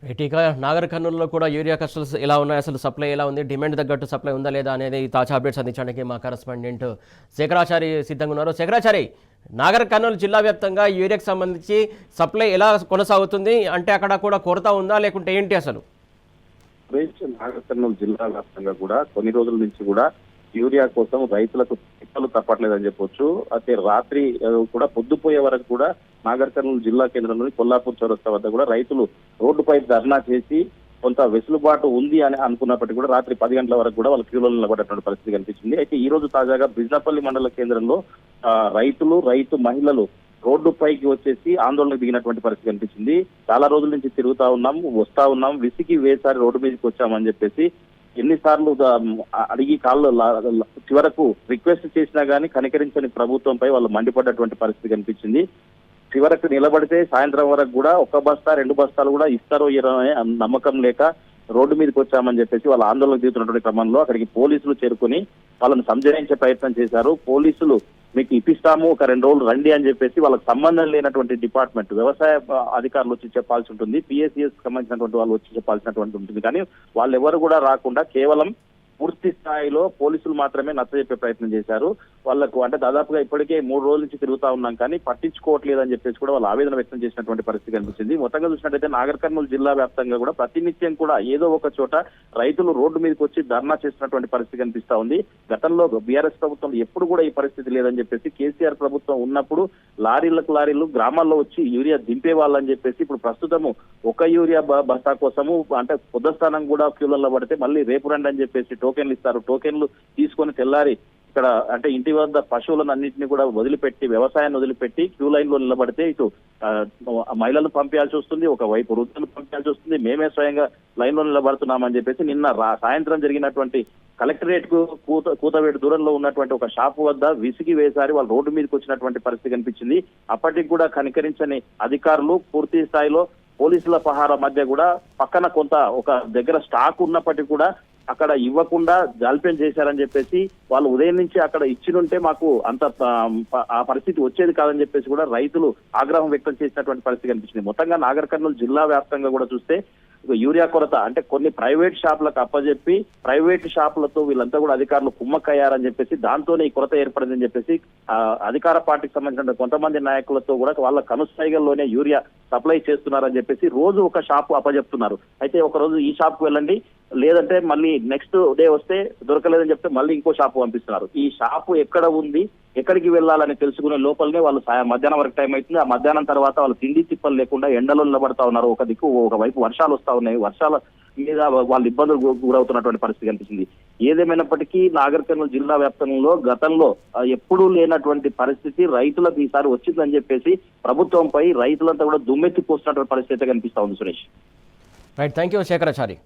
ఇటీక నాగర్ కర్నూలులో కూడా యూరియా కష్టాలు ఎలా ఉన్నాయి, అసలు సప్లై ఎలా ఉంది, డిమాండ్ తగ్గట్టు సప్లై ఉందా లేదా అనేది తాజా అప్డేట్స్ అందించడానికి మా కరెస్పాండెంట్ శేఖరాచారి సిద్ధంగా ఉన్నారు. శేఖరాచారి, నాగర్ కర్నూలు జిల్లా వ్యాప్తంగా యూరియాకి సంబంధించి సప్లై ఎలా కొనసాగుతుంది, అంటే అక్కడ కూడా కొరత ఉందా లేకుంటే ఏంటి అసలు? నాగర్ కర్నూలు జిల్లా వ్యాప్తంగా కూడా కొన్ని రోజుల నుంచి కూడా యూరియా కోసం రైతులకు తిప్పలు తప్పట్లేదని చెప్పొచ్చు. అయితే రాత్రి కూడా పొద్దుపోయే వరకు కూడా నాగర్ కర్నూలు జిల్లా కేంద్రంలోని కొల్లాపూర్ చౌరస్తా వద్ద కూడా రైతులు రోడ్డుపై ధర్నా చేసి కొంత వెసులుబాటు ఉంది అని అనుకున్నప్పటికీ కూడా రాత్రి 10 గంటల వరకు కూడా వాళ్ళ క్యూలో నిలబడేటువంటి పరిస్థితి కనిపించింది. అయితే ఈ రోజు తాజాగా బిజ్నపల్లి మండల కేంద్రంలో రైతు మహిళలు రోడ్డుపైకి వచ్చేసి ఆందోళనకు దిగినటువంటి పరిస్థితి కనిపించింది. చాలా రోజుల నుంచి తిరుగుతా వస్తా ఉన్నాం, విసిగి వేసారి రోడ్డు మీదకి వచ్చామని చెప్పేసి ఎన్నిసార్లు అడిగి కాళ్ళు చివరకు రిక్వెస్ట్ చేసినా గానీ కనికరించని ప్రభుత్వంపై వాళ్ళు మండిపడ్డటువంటి పరిస్థితి కనిపించింది. చివరకు నిలబడితే సాయంత్రం వరకు కూడా 1 బస్తా 2 బస్తాలు కూడా ఇస్తారో అనే నమ్మకం లేక రోడ్డు మీదకి వచ్చామని చెప్పేసి వాళ్ళ ఆందోళన దిగుతున్నటువంటి క్రమంలో అక్కడికి పోలీసులు చేరుకుని వాళ్ళని సంజయించే ప్రయత్నం చేశారు. పోలీసులు మీకు ఇప్పిస్తాము, ఒక 2 రోజులు రండి అని చెప్పేసి వాళ్ళకి సంబంధం లేనటువంటి డిపార్ట్మెంట్ వ్యవసాయ అధికారులు వచ్చి చెప్పాల్సి ఉంటుంది, పిఎస్సిఎస్ సంబంధించినటువంటి వాళ్ళు వచ్చి చెప్పాల్సినటువంటి ఉంటుంది. కానీ వాళ్ళు ఎవరు కూడా రాకుండా కేవలం పూర్తి స్థాయిలో పోలీసులు మాత్రమే నచ్చజెప్పే ప్రయత్నం చేశారు. వాళ్ళకు అంటే దాదాపుగా ఇప్పటికే 3 రోజుల నుంచి తిరుగుతా ఉన్నాం కానీ పట్టించుకోవట్లేదని చెప్పేసి కూడా వాళ్ళు ఆవేదన వ్యక్తం చేసినటువంటి పరిస్థితి కనిపించింది. మొత్తంగా చూసినట్టయితే నాగర్ కర్నూలు జిల్లా వ్యాప్తంగా కూడా ప్రతినిత్యం కూడా ఏదో ఒక చోట రైతులు రోడ్డు మీదకి వచ్చి ధర్నా చేస్తున్నటువంటి పరిస్థితి కనిపిస్తా ఉంది. గతంలో బీఆర్ఎస్ ప్రభుత్వం ఎప్పుడు కూడా ఈ పరిస్థితి లేదని చెప్పేసి, కేసీఆర్ ప్రభుత్వం ఉన్నప్పుడు లారీలు గ్రామాల్లో వచ్చి యూరియా దింపే వాళ్ళని చెప్పేసి ఇప్పుడు ప్రస్తుతము ఒక యూరియా బస్తా కోసము అంటే పొద్దుస్థానం కూడా క్యూలలో పడితే మళ్ళీ రేపు రండి అని చెప్పేసి టోకెన్లు ఇస్తారు. టోకెన్లు తీసుకొని తెల్లారి ఇక్కడ అంటే ఇంటి వద్ద పశువులను అన్నింటినీ కూడా వదిలిపెట్టి వ్యవసాయాన్ని వదిలిపెట్టి క్యూ లైన్ లో నిలబడితే ఇటు మహిళలు పంపించాల్సి వస్తుంది, ఒకవైపు వృద్ధులు పంపించాల్సి వస్తుంది. మేమే స్వయంగా లైన్ లో నిలబడుతున్నామని చెప్పేసి నిన్న సాయంత్రం జరిగినటువంటి కలెక్టరేట్ కు కూతవేటు దూరంలో ఉన్నటువంటి ఒక షాపు వద్ద విసిగి వేసారి వాళ్ళు రోడ్డు మీదకి వచ్చినటువంటి పరిస్థితి కనిపించింది. అప్పటికి కూడా కనికరించని అధికారులు పూర్తి స్థాయిలో పోలీసుల పహారా మధ్య కూడా పక్కన కొంత ఒక దగ్గర స్టాక్ ఉన్నప్పటికీ కూడా అక్కడ ఇవ్వకుండా జాల్యం చేశారని చెప్పేసి వాళ్ళు ఉదయం నుంచి అక్కడ ఇచ్చినుంటే మాకు అంత ఆ పరిస్థితి వచ్చేది కాదని చెప్పేసి కూడా రైతులు ఆగ్రహం వ్యక్తం చేసినటువంటి పరిస్థితి కనిపించింది. మొత్తంగా నాగర్ కర్నూలు జిల్లా వ్యాప్తంగా కూడా చూస్తే యూరియా కొరత అంటే కొన్ని ప్రైవేట్ షాపులకు అప్పజెప్పి ప్రైవేట్ షాపులతో వీళ్ళంతా కూడా అధికారులు కుమ్మక్కయ్యారని చెప్పేసి దాంతోనే ఈ కొరత ఏర్పడిందని చెప్పేసి అధికార పార్టీకి సంబంధించిన కొంతమంది నాయకులతో కూడా వాళ్ళ కనుసైగల్లోనే యూరియా సప్లై చేస్తున్నారని చెప్పేసి రోజు ఒక షాపు అప్పజెప్తున్నారు. అయితే ఒక రోజు ఈ షాప్కి వెళ్ళండి, లేదంటే మళ్ళీ నెక్స్ట్ డే వస్తే దొరకలేదని చెప్తే మళ్ళీ ఇంకో షాపు పంపిస్తున్నారు. ఈ షాపు ఎక్కడ ఉంది, ఎక్కడికి వెళ్ళాలని తెలుసుకునే లోపలనే వాళ్ళు మధ్యాహ్నం వరకు టైం అవుతుంది. ఆ మధ్యాహ్నం తర్వాత వాళ్ళు తిండి తిప్పలు లేకుండా ఎండలో నిలబడతా ఉన్నారు. ఒక దిక్కు ఒకవైపు వర్షాలు వస్తా ఉన్నాయి, వర్షాల మీద వాళ్ళు ఇబ్బందులు గురవుతున్నటువంటి పరిస్థితి కనిపిస్తుంది. ఏదేమైనప్పటికీ నాగర్ కర్నూలు జిల్లా వ్యాప్తంలో గతంలో ఎప్పుడూ లేనటువంటి పరిస్థితి రైతులకు ఈసారి వచ్చిందని చెప్పేసి ప్రభుత్వంపై రైతులంతా కూడా దుమ్మెత్తి పోస్తున్నటువంటి పరిస్థితి కనిపిస్తా ఉంది. Suresh, right, thank you Shekharachari.